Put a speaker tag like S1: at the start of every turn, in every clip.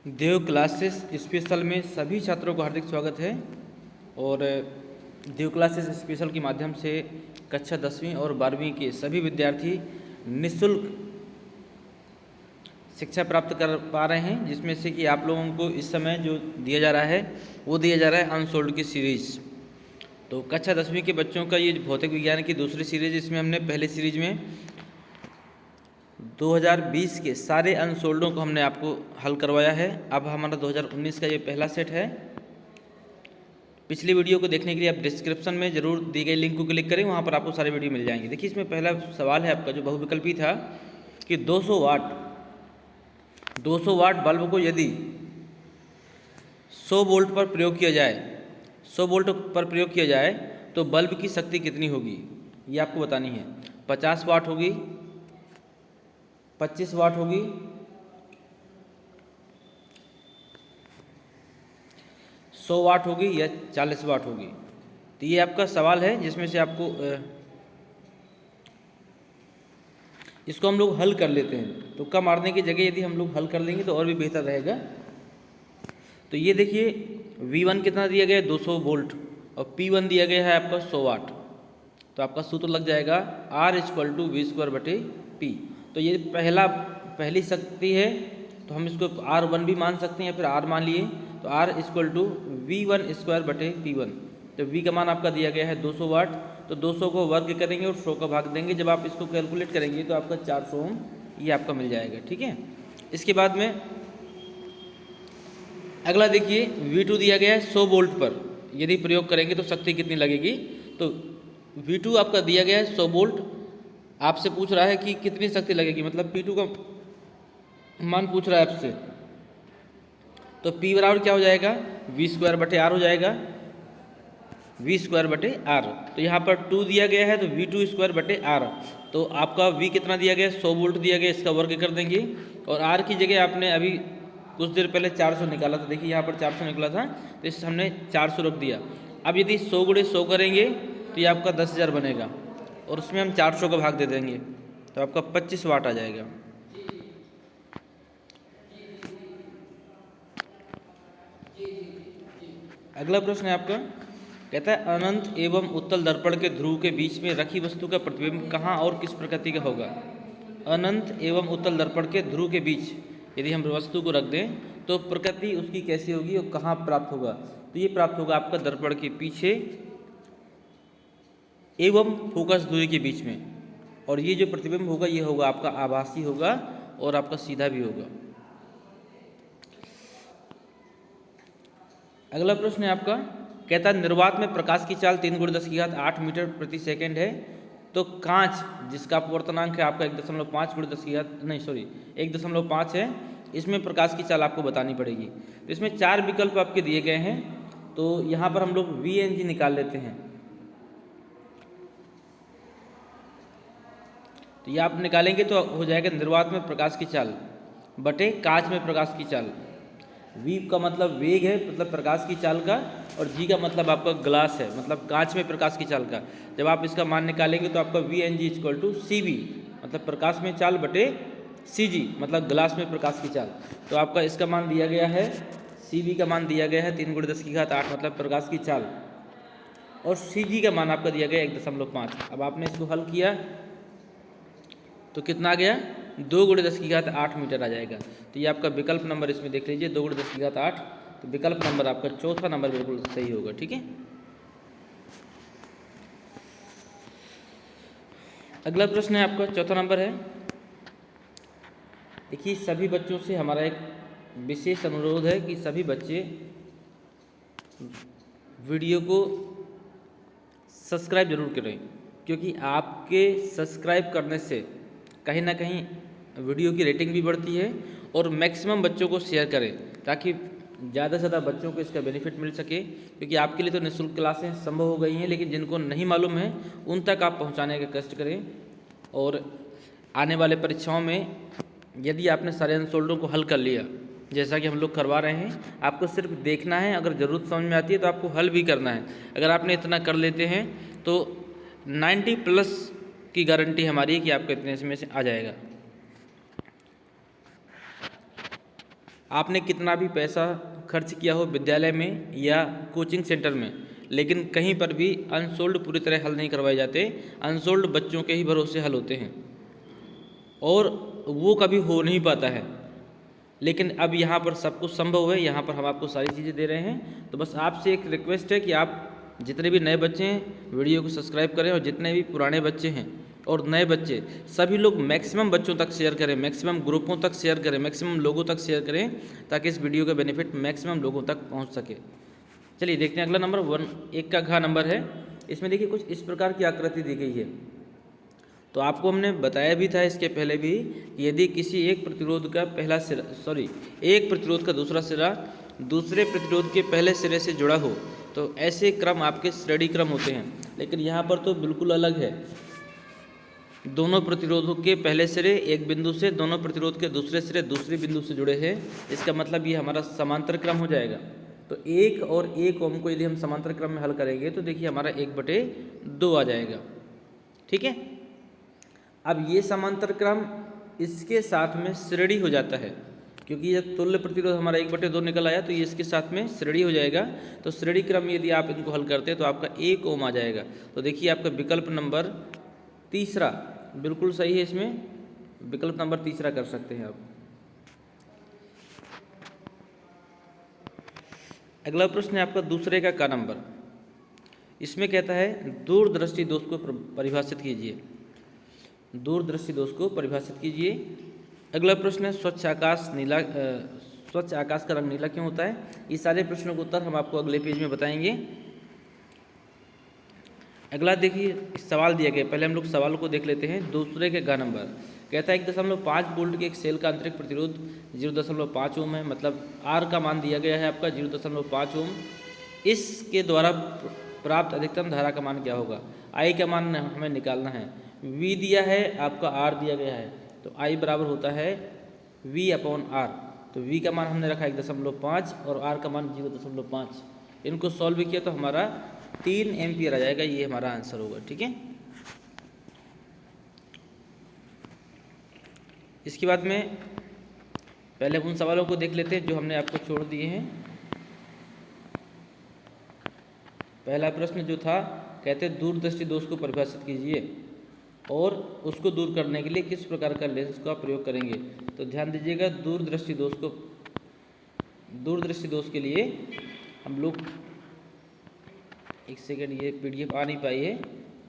S1: देव classes special में सभी छात्रों को हार्दिक स्वागत है। और देव क्लासेस स्पेशल के माध्यम से कक्षा 10वीं और 12वीं के सभी विद्यार्थी निःशुल्क शिक्षा प्राप्त कर पा रहे हैं, जिसमें से कि आप लोगों को इस समय जो दिया जा रहा है वो दिया जा रहा है अनसोल्ड की सीरीज़। तो कक्षा 10वीं के बच्चों का ये भौतिक विज्ञान की दूसरी सीरीज़, इसमें हमने पहले सीरीज में 2020 के सारे अनसोल्डों को हमने आपको हल करवाया है। अब हमारा 2019 का ये पहला सेट है। पिछली वीडियो को देखने के लिए आप डिस्क्रिप्शन में जरूर दी गई लिंक को क्लिक करें, वहाँ पर आपको सारे वीडियो मिल जाएंगे। देखिए, इसमें पहला सवाल है आपका जो बहुविकल्पी था कि 200 वाट बल्ब को यदि 100 वोल्ट पर प्रयोग किया जाए 100 वोल्ट पर प्रयोग किया जाए तो बल्ब की शक्ति कितनी होगी, ये आपको बतानी है। 50 वाट होगी, 25 वाट होगी, 100 वाट होगी या 40 वाट होगी। तो ये आपका सवाल है, जिसमें से आपको इसको हम लोग हल कर लेते हैं। तुक्का मारने की जगह यदि हम लोग हल कर लेंगे तो और भी बेहतर रहेगा। तो ये देखिए, V1 कितना दिया गया है 200 वोल्ट और P1 दिया गया है आपका 100 वाट। तो आपका सूत्र लग जाएगा R = V²/P। तो ये पहली शक्ति है, तो हम इसको R1 भी मान सकते हैं या फिर R मान लिए तो R = V1² तो V का मान आपका दिया गया है 200 वाट। तो 200 को वर्ग करेंगे और 100 का भाग देंगे। जब आप इसको कैलकुलेट करेंगे तो आपका 400 ओम ये आपका मिल जाएगा। ठीक है, इसके बाद में अगला देखिए, V2 दिया गया है 100 वोल्ट पर यदि प्रयोग करेंगे तो शक्ति कितनी लगेगी। तो V2 आपका दिया गया है 100 वोल्ट, आपसे पूछ रहा है कि कितनी शक्ति लगेगी, मतलब P2 का मान पूछ रहा है आपसे। तो P बराबर क्या हो जाएगा, V²/R हो जाएगा, V²/R। तो यहाँ पर 2 दिया गया है तो V2²/R। तो आपका V कितना दिया गया, 100 वोल्ट दिया गया, इसका वर्ग कर देंगे। और R की जगह आपने अभी कुछ देर पहले 400 निकाला था, देखिए यहाँ पर 400 निकला था, तो इस हमने 400 रख दिया। अब यदि 100 × 100 करेंगे तो ये आपका 10,000 बनेगा और उसमें हम 400 का भाग दे देंगे तो आपका 25 वाट आ जाएगा। अगला प्रश्न है आपका, कहता है अनंत एवं उत्तल दर्पण के ध्रुव के बीच में रखी वस्तु का प्रतिबिंब कहाँ और किस प्रकृति का होगा। अनंत एवं उत्तल दर्पण के ध्रुव के बीच यदि हम वस्तु को रख दें तो प्रकृति उसकी कैसी होगी और कहाँ प्राप्त होगा। तो ये प्राप्त होगा आपका दर्पण के पीछे एवं फोकस दूरी के बीच में। और ये जो प्रतिबिंब होगा ये होगा आपका आभासी होगा और आपका सीधा भी होगा। अगला प्रश्न है आपका, कहता है निर्वात में प्रकाश की चाल 3 × 10⁸ मीटर प्रति सेकेंड है। तो कांच जिसका अपवर्तनांक है आपका 1.5 है, इसमें प्रकाश की चाल आपको बतानी पड़ेगी। तो इसमें 4 विकल्प आपके दिए गए हैं, तो यहाँ पर हम लोग VNG निकाल लेते हैं। तो ये आप निकालेंगे तो हो जाएगा निर्वात में प्रकाश की चाल बटे कांच में प्रकाश की चाल। V का मतलब वेग है, मतलब प्रकाश की चाल का, और G का मतलब आपका ग्लास है, मतलब कांच में प्रकाश की चाल का। जब आप इसका मान निकालेंगे तो आपका VNG = CV, मतलब प्रकाश में चाल बटे CG, मतलब ग्लास में प्रकाश की चाल। तो आपका इसका मान दिया गया है, CV का मान दिया गया है 3 × 10⁸, मतलब प्रकाश की चाल, और CG का मान आपका दिया गया 1.5। अब आपने इसको हल किया तो कितना आ गया, 2 × 10⁸ मीटर आ जाएगा। तो ये आपका विकल्प नंबर इसमें देख लीजिए 2 × 10⁸। तो विकल्प नंबर आपका चौथा नंबर बिल्कुल सही होगा। ठीक है, अगला प्रश्न है आपका, चौथा नंबर है। देखिए, सभी बच्चों से हमारा एक विशेष अनुरोध है कि सभी बच्चे वीडियो को सब्सक्राइब जरूर करें, क्योंकि आपके सब्सक्राइब करने से कहीं ना कहीं वीडियो की रेटिंग भी बढ़ती है। और मैक्सिमम बच्चों को शेयर करें ताकि ज़्यादा से ज़्यादा बच्चों को इसका बेनिफिट मिल सके, क्योंकि आपके लिए तो निःशुल्क क्लासें संभव हो गई हैं, लेकिन जिनको नहीं मालूम है उन तक आप पहुंचाने का कष्ट करें। और आने वाले परीक्षाओं में यदि आपने सारे अनसोल्डों को हल कर लिया जैसा कि हम लोग करवा रहे हैं, आपको सिर्फ देखना है, अगर ज़रूरत समझ में आती है तो आपको हल भी करना है। अगर आपने इतना कर लेते हैं तो 90+ की गारंटी हमारी है कि आपको इतने में से आ जाएगा। आपने कितना भी पैसा खर्च किया हो विद्यालय में या कोचिंग सेंटर में, लेकिन कहीं पर भी अनसोल्ड पूरी तरह हल नहीं करवाए जाते। अनसोल्ड बच्चों के ही भरोसे हल होते हैं और वो कभी हो नहीं पाता है। लेकिन अब यहाँ पर सब कुछ संभव है, यहाँ पर हम आपको सारी चीज़ें दे रहे हैं। तो बस आपसे एक रिक्वेस्ट है कि आप जितने भी नए बच्चे हैं वीडियो को सब्सक्राइब करें, और जितने भी पुराने बच्चे हैं और नए बच्चे सभी लोग मैक्सिमम बच्चों तक शेयर करें, मैक्सिमम ग्रुपों तक शेयर करें, मैक्सिमम लोगों तक शेयर करें, ताकि इस वीडियो का बेनिफिट मैक्सिमम लोगों तक पहुँच सके। चलिए देखते हैं अगला नंबर 1 का घ नंबर है। इसमें देखिए कुछ इस प्रकार की आकृति दी गई है। तो आपको हमने बताया भी था इसके पहले भी, यदि किसी एक प्रतिरोध का पहला सिरा एक प्रतिरोध का दूसरा सिरा दूसरे प्रतिरोध के पहले सिरे से जुड़ा हो तो ऐसे क्रम आपके श्रेणी क्रम होते हैं। लेकिन यहाँ पर तो बिल्कुल अलग है। दोनों प्रतिरोधों के पहले सिरे एक बिंदु से, दोनों प्रतिरोध के दूसरे सिरे दूसरे बिंदु से जुड़े हैं। इसका मतलब ये हमारा समांतर क्रम हो जाएगा। तो 1 और 1 ओम को यदि हम समांतर क्रम में हल करेंगे तो देखिए हमारा 1/2 आ जाएगा। ठीक है। अब ये समांतर क्रम इसके साथ में श्रेणी हो जाता है, क्योंकि ये तुल्य प्रतिरोध हमारा 1/2 निकल आया, तो ये इसके साथ में श्रेणी हो जाएगा। तो श्रेणी क्रम यदि आप इनको हल करते हैं तो आपका 1 ओम आ जाएगा। तो देखिए आपका विकल्प नंबर तीसरा बिल्कुल सही है। इसमें विकल्प नंबर तीसरा कर सकते हैं आप। अगला प्रश्न है आपका दूसरे का नंबर। इसमें कहता है दूरदृष्टि दोष को परिभाषित कीजिए। दूरदृष्टि दोष को परिभाषित कीजिए। अगला प्रश्न है स्वच्छ आकाश का रंग नीला क्यों होता है। ये सारे प्रश्नों का उत्तर हम आपको अगले पेज में बताएंगे। अगला देखिए सवाल दिया गया, पहले हम लोग सवाल को देख लेते हैं। दूसरे के घ नंबर कहता है 1.5 वोल्ट के एक सेल का आंतरिक प्रतिरोध 0.5 ओम है, मतलब आर का मान दिया गया है आपका 0.5 ओम। इसके द्वारा प्राप्त अधिकतम धारा का मान क्या होगा। आई का मान हमें निकालना है। वी दिया है आपका, आर दिया गया है, तो आई बराबर होता है V/R। तो V का मान हमने रखा 1.5 और R का मान 0.5। इनको सॉल्व किया तो हमारा 3 एम्पियर आ जाएगा। ये हमारा आंसर होगा। ठीक है। इसके बाद में पहले उन सवालों को देख लेते हैं जो हमने आपको छोड़ दिए हैं। पहला प्रश्न जो था, कहते दूरदृष्टि दोष को परिभाषित कीजिए और उसको दूर करने के लिए किस प्रकार का लेंस का प्रयोग करेंगे। तो ध्यान दीजिएगा, दूरदृष्टि दोष के लिए हम लोग, एक सेकेंड, ये PDF आ नहीं पाई है।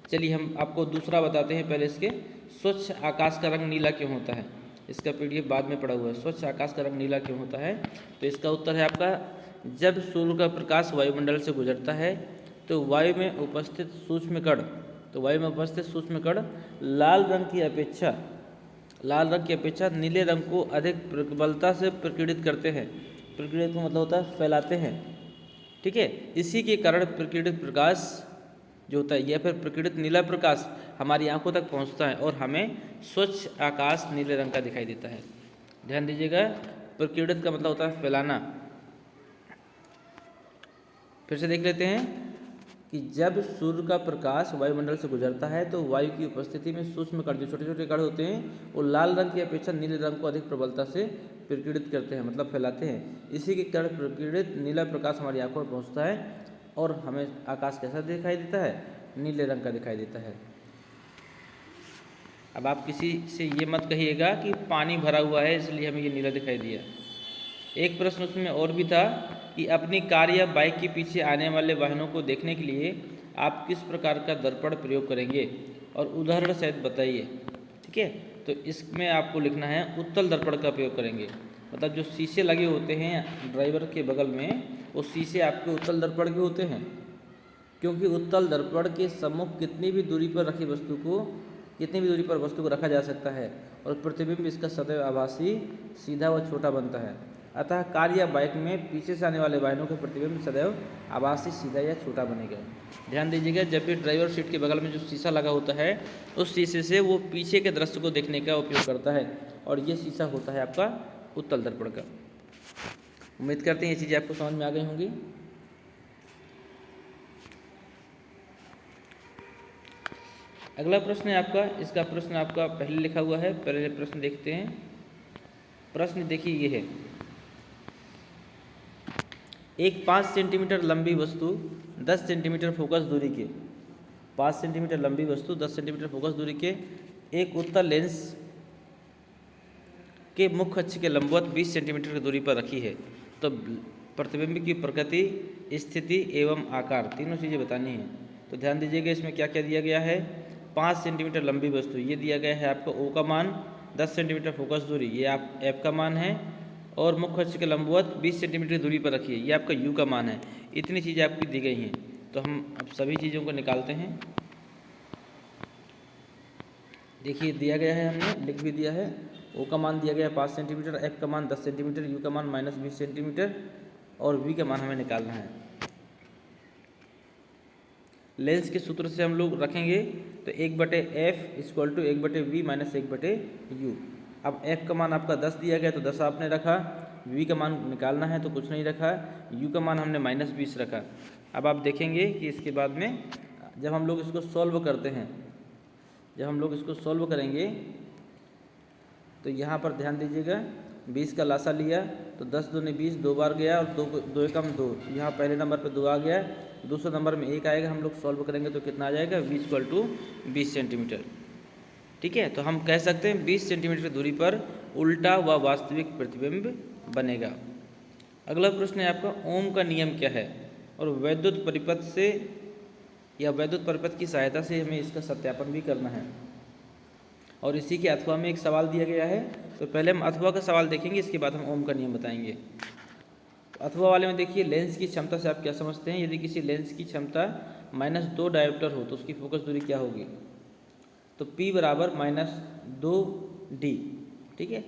S1: चलिए हम आपको दूसरा बताते हैं। पहले इसके स्वच्छ आकाश का रंग नीला क्यों होता है, इसका PDF बाद में पड़ा हुआ है। स्वच्छ आकाश का रंग नीला क्यों होता है, तो इसका उत्तर है आपका, जब सूर्य का प्रकाश वायुमंडल से गुजरता है तो वायु में उपस्थित सूक्ष्म कण लाल रंग की अपेक्षा नीले रंग को अधिक प्रबलता से प्रकीर्णित करते हैं। प्रकीर्णित का मतलब होता है फैलाते हैं। ठीक है। इसी के कारण प्रकीर्णित प्रकाश जो होता है या फिर प्रकीर्णित नीला प्रकाश हमारी आंखों तक पहुंचता है और हमें स्वच्छ आकाश नीले रंग का दिखाई देता है। ध्यान दीजिएगा, प्रकीर्णित का मतलब होता है फैलाना। फिर से देख लेते हैं कि जब सूर्य का प्रकाश वायुमंडल से गुजरता है तो वायु की उपस्थिति में सूक्ष्म कण, जो छोटे छोटे कण होते हैं, वो लाल रंग की अपेक्षा नीले रंग को अधिक प्रबलता से प्रकीर्णित करते हैं, मतलब फैलाते हैं। इसी के कारण प्रकीर्णित नीला प्रकाश हमारी आंखों में पहुंचता है और हमें आकाश कैसा दिखाई देता है, नीले रंग का दिखाई देता है। अब आप किसी से ये मत कहिएगा कि पानी भरा हुआ है इसलिए हमें ये नीला दिखाई दिया। एक प्रश्न उसमें और भी था कि अपनी कार या बाइक के पीछे आने वाले वाहनों को देखने के लिए आप किस प्रकार का दर्पण प्रयोग करेंगे और उदाहरण सहित बताइए। ठीक है। तो इसमें आपको लिखना है उत्तल दर्पण का प्रयोग करेंगे, मतलब जो शीशे लगे होते हैं ड्राइवर के बगल में, वो शीशे आपके उत्तल दर्पण के होते हैं, क्योंकि उत्तल दर्पण के सम्मुख कितनी भी दूरी पर वस्तु को रखा जा सकता है और प्रतिबिंब इसका सदैव आभासी, सीधा व छोटा बनता है। अतः कार या बाइक में पीछे से आने वाले वाहनों के प्रतिबिंब सदैव आभासी, सीधा या छोटा बनेगा। ध्यान दीजिएगा, जब भी ड्राइवर सीट के बगल में जो शीशा लगा होता है उस शीशे से वो पीछे के दृश्य को देखने का उपयोग करता है और ये शीशा होता है आपका उत्तल दर्पण का। उम्मीद करते हैं ये चीज़ें आपको समझ में आ गई होंगी। अगला प्रश्न है आपका, इसका प्रश्न आपका पहले लिखा हुआ है। पहले प्रश्न देखते हैं। प्रश्न देखिए ये है, एक 5 सेंटीमीटर लंबी वस्तु 10 सेंटीमीटर फोकस दूरी के 5 सेंटीमीटर लंबी वस्तु 10 सेंटीमीटर फोकस दूरी के एक उत्तल लेंस के मुख्य अक्ष के लंबवत 20 सेंटीमीटर की दूरी पर रखी है, तो प्रतिबिंब की प्रकृति, स्थिति एवं आकार तीनों चीज़ें बतानी है। तो ध्यान दीजिएगा इसमें क्या क्या दिया गया है। 5 सेंटीमीटर लंबी वस्तु ये दिया गया है आपको O का मान, 10 सेंटीमीटर फोकस दूरी ये आप F का मान है, और मुख्य अक्ष के लंबवत 20 सेंटीमीटर दूरी पर रखिए ये आपका U का मान है। इतनी चीज़ें आपकी दी गई हैं। तो हम अब सभी चीज़ों को निकालते हैं। देखिए दिया गया है, हमने लिख भी दिया है। O का मान दिया गया है 5 सेंटीमीटर, F का मान 10 सेंटीमीटर, U का मान -20 सेंटीमीटर और V का मान हमें निकालना है। लेंस के सूत्र से हम लोग रखेंगे तो 1/F = 1/V - 1/U। अब F का मान आपका 10 दिया गया तो 10 आपने रखा, V का मान निकालना है तो कुछ नहीं रखा, U का मान हमने -20 रखा। अब आप देखेंगे कि इसके बाद में जब हम लोग इसको सॉल्व करते हैं, जब हम लोग इसको सॉल्व करेंगे तो यहाँ पर ध्यान दीजिएगा 20 का लासा लिया तो 10 दूनी 20 दो बार गया और 2 एकम 2, यहाँ पहले नंबर पे 2 आ गया, दूसरे नंबर में 1 आएगा। हम लोग सॉल्व करेंगे तो कितना आ जाएगा, V = 20 सेंटीमीटर। ठीक है, तो हम कह सकते हैं 20 सेंटीमीटर दूरी पर उल्टा व वास्तविक प्रतिबिंब बनेगा। अगला प्रश्न है आपका, ओम का नियम क्या है और वैद्युत परिपथ से या वैद्युत परिपथ की सहायता से हमें इसका सत्यापन भी करना है। और इसी के अथवा में एक सवाल दिया गया है, तो पहले हम अथवा का सवाल देखेंगे, इसके बाद हम ओम का नियम बताएंगे। तो अथवा वाले में देखिए लेंस की क्षमता से आप क्या समझते हैं। यदि किसी लेंस की क्षमता -2 डायोप्टर हो तो उसकी फोकस दूरी क्या होगी, तो P = -2D। ठीक है,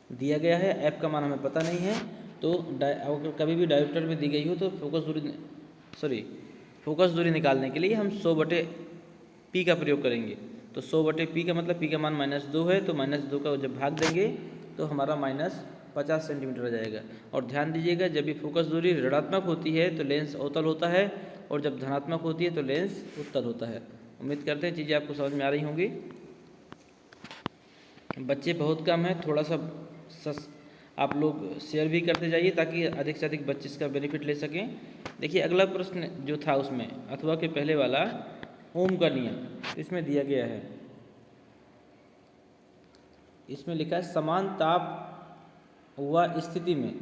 S1: दिया गया है, F का मान हमें पता नहीं है। तो अगर कभी भी डायोप्टर में दी गई हो तो फोकस दूरी निकालने के लिए हम 100/P का प्रयोग करेंगे। तो 100/P का मतलब P का मान -2 है, तो -2 का जब भाग देंगे तो हमारा -50 सेंटीमीटर आ जाएगा। और ध्यान दीजिएगा जब भी फोकस दूरी ऋणात्मक होती है तो लेंस अवतल होता है, और जब धनात्मक होती है तो लेंस उत्तल होता है। उम्मीद करते हैं चीज़ें आपको समझ में आ रही होंगी। बच्चे बहुत कम हैं, थोड़ा सा आप लोग शेयर भी करते जाइए ताकि अधिक से अधिक बच्चे इसका बेनिफिट ले सकें। देखिए अगला प्रश्न जो था उसमें अथवा के पहले वाला ओम का नियम, इसमें दिया गया है, इसमें लिखा है समान ताप व स्थिति में,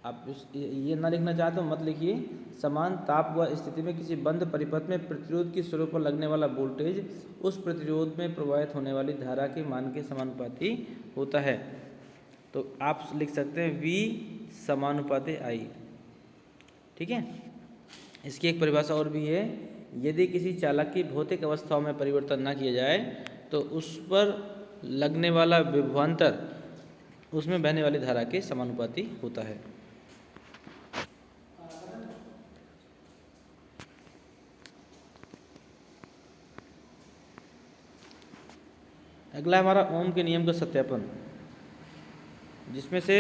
S1: आप ये ना लिखना चाहते हो मत लिखिए, समान ताप व स्थिति में किसी बंद परिपथ में प्रतिरोध की सिरों पर लगने वाला वोल्टेज उस प्रतिरोध में प्रवाहित होने वाली धारा के मान के समानुपाती होता है। तो आप लिख सकते हैं V = I। ठीक है, इसकी एक परिभाषा और भी है, यदि किसी चालक की भौतिक अवस्थाओं में परिवर्तन न किया जाए तो उस पर लगने वाला विभवांतर उसमें बहने वाली धारा के समानुपाती होता है। अगला हमारा ओम के नियम का सत्यापन, जिसमें से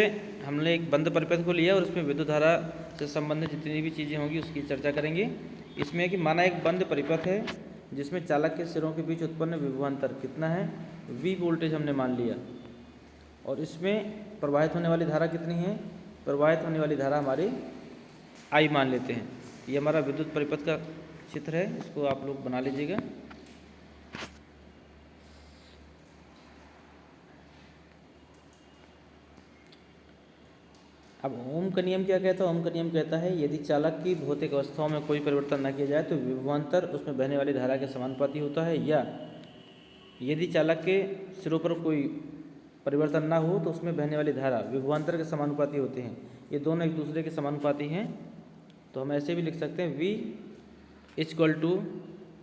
S1: हमने एक बंद परिपथ को लिया और उसमें विद्युत धारा से संबंधित जितनी भी चीज़ें होंगी उसकी चर्चा करेंगे। इसमें कि माना एक बंद परिपथ है जिसमें चालक के सिरों के बीच उत्पन्न विभवांतर कितना है, V वोल्टेज हमने मान लिया, और इसमें प्रवाहित होने वाली धारा कितनी है, प्रवाहित होने वाली धारा हमारी I मान लेते हैं। ये हमारा विद्युत परिपथ का चित्र है, इसको आप लोग बना लीजिएगा। अब ओम का नियम क्या कहता है, ओम का नियम कहता है यदि चालक की भौतिक अवस्थाओं में कोई परिवर्तन न किया जाए तो विभवांतर उसमें बहने वाली धारा के समानुपाती होता है, या यदि चालक के सिरों पर कोई परिवर्तन ना हो तो उसमें बहने वाली धारा विभवांतर के समानुपाती होते हैं। ये दोनों एक दूसरे के समानुपाती हैं, तो हम ऐसे भी लिख सकते हैं V =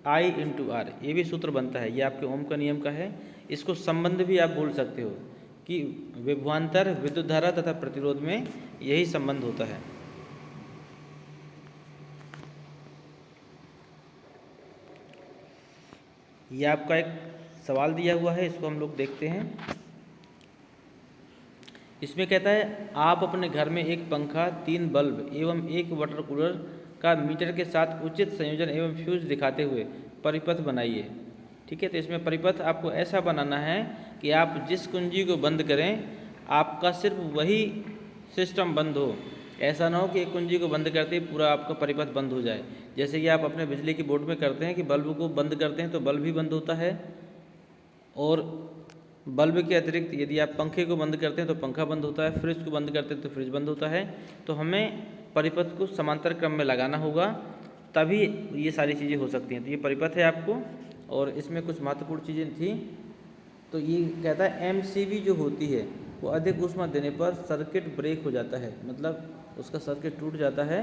S1: I × R। ये भी सूत्र बनता है, ये आपके ओम का नियम का है। इसको संबंध भी आप बोल सकते हो कि विभवांतर, विद्युत धारा तथा प्रतिरोध में यही संबंध होता है। ये आपका एक सवाल दिया हुआ है, इसको हम लोग देखते हैं। इसमें कहता है आप अपने घर में एक पंखा, 3 बल्ब एवं एक वाटर कूलर का मीटर के साथ उचित संयोजन एवं फ्यूज दिखाते हुए परिपथ बनाइए। ठीक है, तो इसमें परिपथ आपको ऐसा बनाना है कि आप जिस कुंजी को बंद करें आपका सिर्फ वही सिस्टम बंद हो। ऐसा ना हो कि एक कुंजी को बंद करते ही पूरा आपका परिपथ बंद हो जाए। जैसे कि आप अपने बिजली की बोर्ड में करते हैं कि बल्ब को बंद करते हैं तो बल्ब भी बंद होता है, और बल्ब के अतिरिक्त यदि आप पंखे को बंद करते हैं तो पंखा बंद होता है, फ्रिज को बंद करते हैं तो फ्रिज बंद होता है। तो हमें परिपथ को समांतर क्रम में लगाना होगा, तभी ये सारी चीज़ें हो सकती हैं। तो ये परिपथ है आपको, और इसमें कुछ महत्वपूर्ण चीज़ें थी। तो ये कहता है एमसीबी जो होती है वो अधिक ऊष्मा देने पर सर्किट ब्रेक हो जाता है, मतलब उसका सर्किट टूट जाता है,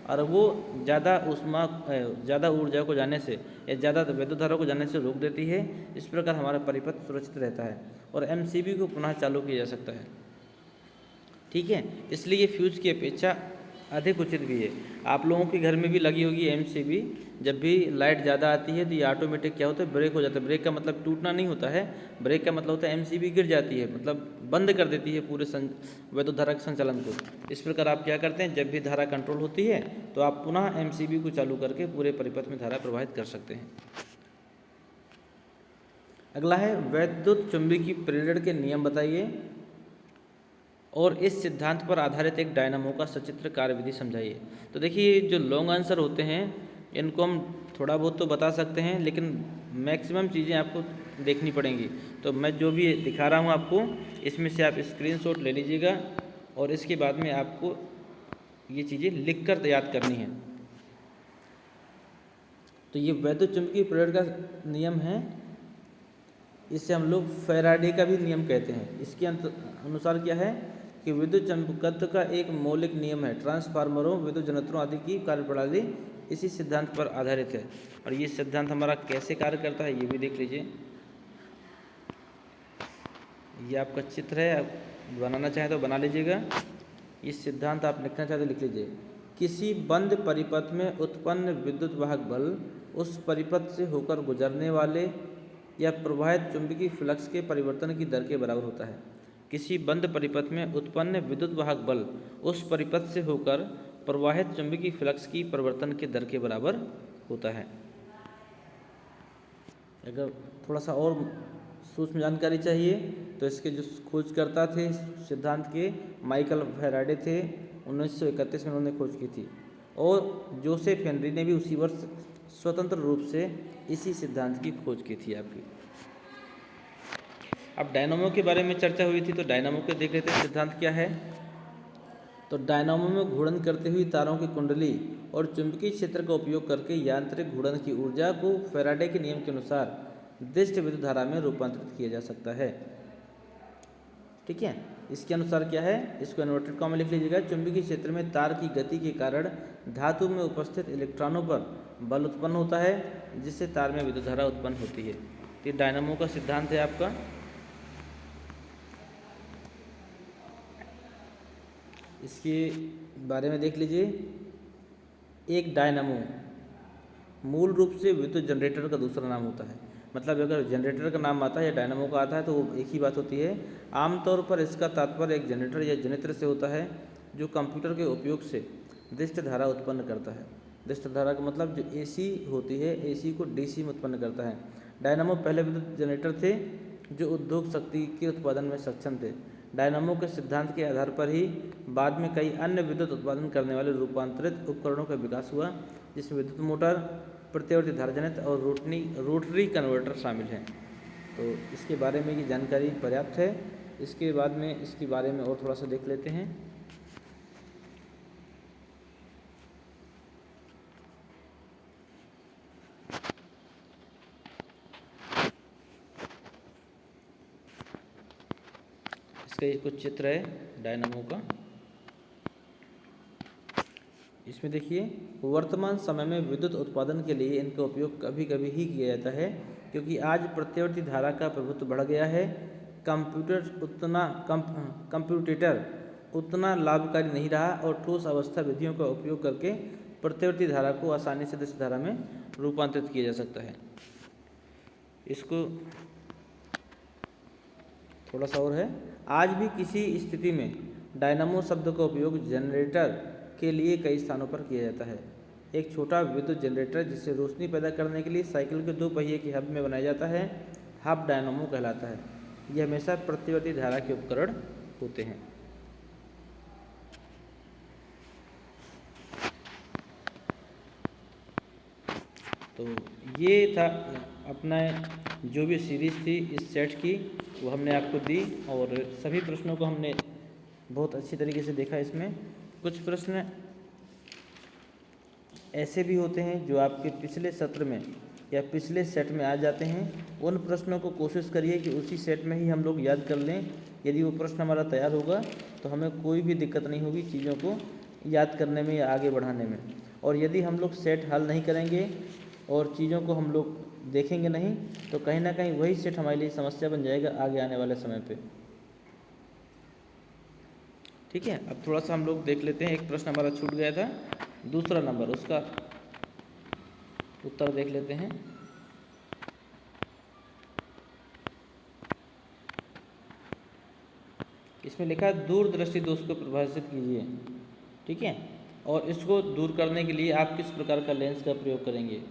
S1: और वो ज़्यादा ऊर्जा को जाने से या ज़्यादा विद्युत धारा को जाने से रोक देती है। इस प्रकार हमारा परिपथ सुरक्षित रहता है और एमसीबी को पुनः चालू किया जा सकता है। ठीक है, इसलिए ये फ्यूज की अपेक्षा अधिक उचित भी है। आप लोगों के घर में भी लगी होगी एमसीबी। जब भी लाइट ज़्यादा आती है तो ये ऑटोमेटिक क्या होता है, ब्रेक हो जाता है। ब्रेक का मतलब टूटना नहीं होता है, ब्रेक का मतलब होता है एमसीबी गिर जाती है, मतलब बंद कर देती है पूरे विद्युत धारा के संचालन को। इस प्रकार आप क्या करते हैं, जब भी धारा कंट्रोल होती है तो आप पुनः एमसीबी को चालू करके पूरे परिपथ में धारा प्रवाहित कर सकते हैं। अगला है वैद्युत चुंबकीय प्रेरण के नियम बताइए और इस सिद्धांत पर आधारित एक डायनामो का सचित्र कार्यविधि समझाइए। तो देखिए, जो लॉन्ग आंसर होते हैं इनको हम थोड़ा बहुत तो बता सकते हैं, लेकिन मैक्सिमम चीज़ें आपको देखनी पड़ेंगी। तो मैं जो भी दिखा रहा हूँ आपको, इसमें से आप स्क्रीनशॉट ले लीजिएगा और इसके बाद में आपको ये चीज़ें लिख कर याद करनी है। तो ये वैद्युत चुंबकीय प्रेरण का नियम है, इसे हम लोग फैराडे का भी नियम कहते हैं। इसके अनुसार क्या है कि विद्युत चुंबकत्व का एक मौलिक नियम है। ट्रांसफार्मरों, विद्युत जनरेटरों आदि की कार्यप्रणाली इसी सिद्धांत पर आधारित है। और ये सिद्धांत हमारा कैसे कार्य करता है ये भी देख लीजिए। ये आपका चित्र है, आप बनाना चाहें तो बना लीजिएगा। ये सिद्धांत आप लिखना चाहें तो लिख लीजिए। किसी बंद परिपथ में उत्पन्न विद्युत वाहक बल उस परिपथ से होकर गुजरने वाले या प्रवाहित चुंबकीय फ्लक्स के परिवर्तन की दर के बराबर होता है। किसी बंद परिपथ में उत्पन्न विद्युत वाहक बल उस परिपथ से होकर प्रवाहित चुंबकीय फ्लक्स की परिवर्तन के दर के बराबर होता है। अगर थोड़ा सा और सूक्ष्म जानकारी चाहिए तो इसके जो खोजकर्ता थे सिद्धांत के, माइकल फैराडे थे। 1931 में उन्होंने खोज की थी, और जोसेफ हेनरी ने भी उसी वर्ष स्वतंत्र रूप से इसी सिद्धांत की खोज की थी आपकी। अब डायनामो के बारे में चर्चा हुई थी, तो डायनामो के देख लेते हैं सिद्धांत क्या है। तो डायनामो में घूर्णन करते हुए तारों की कुंडली और चुंबकीय क्षेत्र का उपयोग करके यांत्रिक घूर्णन की ऊर्जा को फैराडे के नियम के अनुसार दिष्ट विद्युत धारा में रूपांतरित किया जा सकता है। ठीक है, इसके अनुसार क्या है, इसको इन्वर्टेड कॉमा में लिख लीजिएगा। चुंबकीय क्षेत्र में तार की गति के कारण धातु में उपस्थित इलेक्ट्रॉनों पर बल उत्पन्न होता है, जिससे तार में विद्युत धारा उत्पन्न होती है। तो ये डायनामो का सिद्धांत है आपका। इसके बारे में देख लीजिए। एक डायनामो मूल रूप से विद्युत जनरेटर का दूसरा नाम होता है। मतलब अगर जनरेटर का नाम आता है या डायनामो का आता है तो वो एक ही बात होती है। आमतौर पर इसका तात्पर्य एक जनरेटर या जनित्र से होता है जो कंप्यूटर के उपयोग से दिष्ट धारा उत्पन्न करता है। दिष्ट धारा का मतलब जो एसी होती है, एसी को डीसी में उत्पन्न करता है। डायनामो पहले विद्युत जनरेटर थे जो उद्योग शक्ति के उत्पादन में सक्षम थे। डायनामो के सिद्धांत के आधार पर ही बाद में कई अन्य विद्युत उत्पादन करने वाले रूपांतरित उपकरणों का विकास हुआ, जिसमें विद्युत मोटर, प्रतिवर्ती धारा जनित्र और रोटरी कन्वर्टर शामिल हैं। तो इसके बारे में ये जानकारी पर्याप्त है। इसके बाद में इसके बारे में और थोड़ा सा देख लेते हैं। इसका ये कुछ चित्र है डायनामो का। इसमें देखिए, वर्तमान समय में विद्युत उत्पादन के लिए इनका उपयोग कभी कभी ही किया जाता है, क्योंकि आज प्रतिवर्ती धारा का प्रभुत्व बढ़ गया है। कंप्यूटेटर उतना लाभकारी नहीं रहा और ठोस अवस्था विधियों का उपयोग करके प्रतिवर्ती धारा को आसानी से दिष्ट धारा में रूपांतरित किया जा सकता है। इसको थोड़ा सा और है। आज भी किसी स्थिति में डायनामो शब्द का उपयोग जनरेटर के लिए कई स्थानों पर किया जाता है। एक छोटा विद्युत जनरेटर जिसे रोशनी पैदा करने के लिए साइकिल के 2 पहिए के हब में बनाया जाता है, हब डायनामो कहलाता है। यह हमेशा प्रतिवर्ती धारा के उपकरण होते हैं। तो ये था अपना जो भी सीरीज़ थी इस सेट की, वो हमने आपको दी और सभी प्रश्नों को हमने बहुत अच्छी तरीके से देखा। इसमें कुछ प्रश्न ऐसे भी होते हैं जो आपके पिछले सत्र में या पिछले सेट में आ जाते हैं। उन प्रश्नों को कोशिश करिए कि उसी सेट में ही हम लोग याद कर लें। यदि वो प्रश्न हमारा तैयार होगा तो हमें कोई भी दिक्कत नहीं होगी चीज़ों को याद करने में या आगे बढ़ाने में। और यदि हम लोग सेट हल नहीं करेंगे और चीज़ों को हम लोग देखेंगे नहीं तो कहीं ना कहीं वही सेट हमारे लिए समस्या बन जाएगा आगे आने वाले समय पे। ठीक है, अब थोड़ा सा हम लोग देख लेते हैं। एक प्रश्न हमारा छूट गया था, दूसरा नंबर, उसका उत्तर देख लेते हैं। इसमें लिखा है दूरदृष्टि दोष को परिभाषित कीजिए। ठीक है, और इसको दूर करने के लिए आप किस प्रकार का लेंस का प्रयोग करेंगे।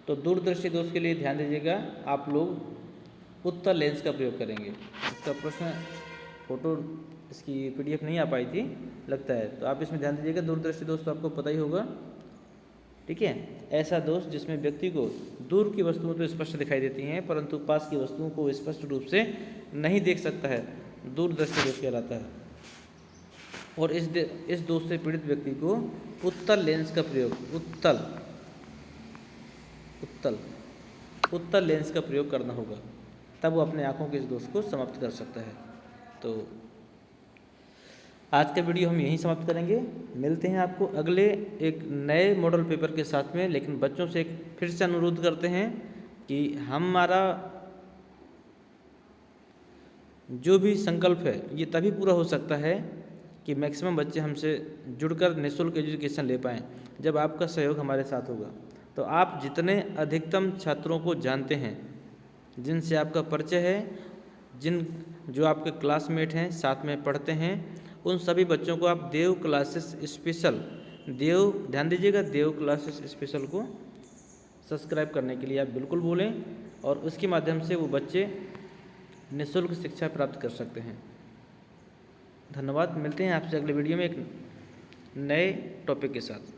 S1: तो दूरदृष्टि दोष के लिए ध्यान दीजिएगा, आप लोग उत्तल लेंस का प्रयोग करेंगे। इसका प्रश्न फोटो इसकी पीडीएफ नहीं आ पाई थी लगता है, तो आप इसमें ध्यान दीजिएगा। दूरदृष्टि दोष तो आपको पता ही होगा। ठीक है, ऐसा दोष जिसमें व्यक्ति को दूर की वस्तुओं तो स्पष्ट दिखाई देती हैं परंतु पास की वस्तुओं को स्पष्ट रूप से नहीं देख सकता है, दूरदृष्टि दोष कहलाता है। और इस दोष से पीड़ित व्यक्ति को उत्तल लेंस का प्रयोग उत्तल लेंस का प्रयोग करना होगा, तब वो अपने आँखों के इस दोष को समाप्त कर सकता है। तो आज का वीडियो हम यहीं समाप्त करेंगे। मिलते हैं आपको अगले एक नए मॉडल पेपर के साथ में। लेकिन बच्चों से एक फिर से अनुरोध करते हैं कि हमारा जो भी संकल्प है ये तभी पूरा हो सकता है कि मैक्सिमम बच्चे हमसे जुड़कर निःशुल्क एजुकेशन ले पाएँ, जब आपका सहयोग हमारे साथ होगा। तो आप जितने अधिकतम छात्रों को जानते हैं, जिनसे आपका परिचय है, जो आपके क्लासमेट हैं, साथ में पढ़ते हैं, उन सभी बच्चों को आप देव क्लासेस स्पेशल, ध्यान दीजिएगा, देव क्लासेस स्पेशल को सब्सक्राइब करने के लिए आप बिल्कुल बोलें और उसके माध्यम से वो बच्चे निःशुल्क शिक्षा प्राप्त कर सकते हैं। धन्यवाद। मिलते हैं आपसे अगले वीडियो में एक नए टॉपिक के साथ।